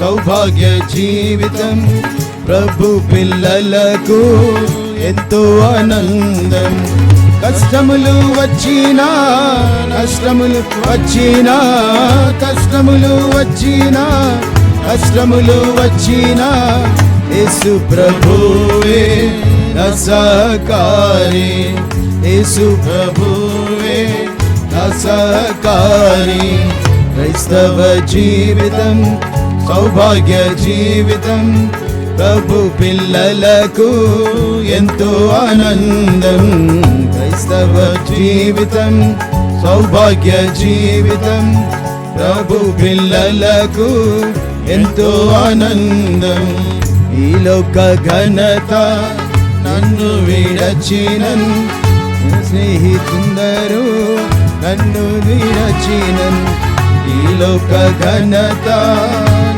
సౌభాగ్య జీవితం. ప్రభు పిల్లలకు ఎంతో ఆనందం. కష్టములు వచ్చినా నష్టములు వచ్చినా, కష్టములు వచ్చినా నష్టములు వచ్చినా, యేసు ప్రభువే నా సహకారి. యేసు ప్రభువే నా సహకారి. క్రైస్తవ జీవితం సౌభాగ్య జీవితం. ప్రభు పిల్లలకు ఎంతో ఆనందం. క్రైస్తవ జీవితం సౌభాగ్య జీవితం. ప్రభు పిల్లలకు ఎంతో ఆనందం. ఈ లోక ఘనత నన్ను విడచినన్, స్నేహితుందరు నన్ను విడచినన్. ఈ లోక ఘనత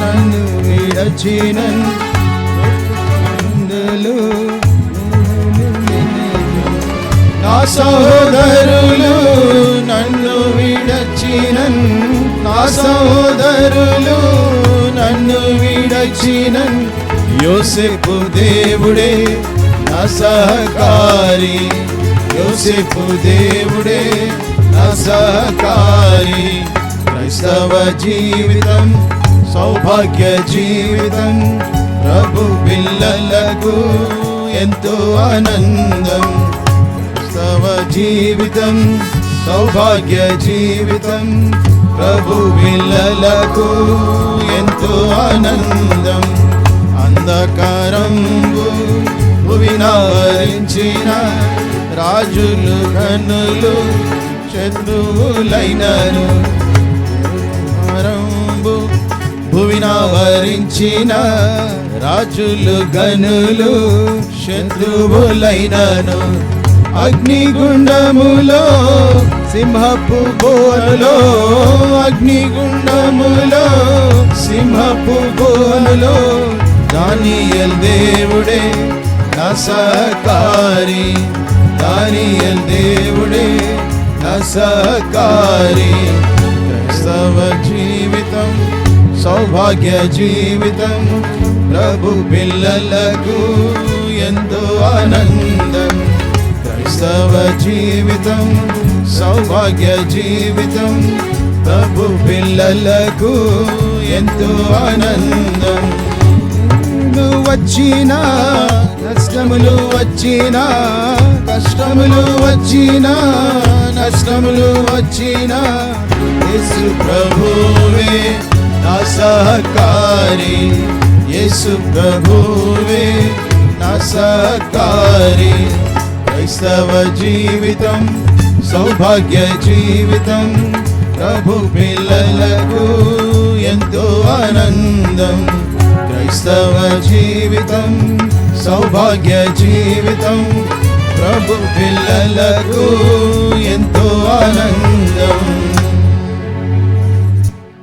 నన్ను విడచినన్, నా సహోదరులు నన్ను విడచినన్, నా సహోదరులు నన్ను విడచినన్. యోసేపు దేవుడే నా సహకారి. యోసేపు దేవుడే నా సహకారి. క్రైస్తవ జీవితం సౌభాగ్య జీవితం. ప్రభు పిల్లలకు ఎంతో ఆనందం. క్రైస్తవ జీవితం సౌభాగ్య జీవితం. ప్రభు పిల్లలకు ఎంతో ఆనందం. అంధకారంబు భువినావరించిన రాజులు ఘనులు శత్రువులైనను. భువినావరించిన రాజులు ఘనులు శత్రువులైనను. అగ్నిగుండములో సింహపు బోనులో, అగ్నిగుండములో సింహపు బోనులో, దానియేలు దేవుడే నా సహకారి. దానియేలు దేవుడే నా సహకారి. క్రైస్తవ జీవితం సౌభాగ్య జీవితం. ప్రభు పిల్లలకు ఎంతో ఆనందం. క్రైస్తవ జీవితం సౌభాగ్య జీవితం. ప్రభు పిల్లలకు ఎంతో ఆనందం. వచ్చినా నష్టములు వచ్చినా, కష్టములు వచ్చినా నష్టములు వచ్చినా, యేసు ప్రభువే నా సహకారి. యేసు ప్రభువే నా సహకారి. క్రైస్తవ జీవితం సౌభాగ్య జీవితం. ప్రభు పిల్లలకు ఎంతో ఆనందం. క్రైస్తవ జీవితం సౌభాగ్య జీవితం. ప్రభు పిల్లలకు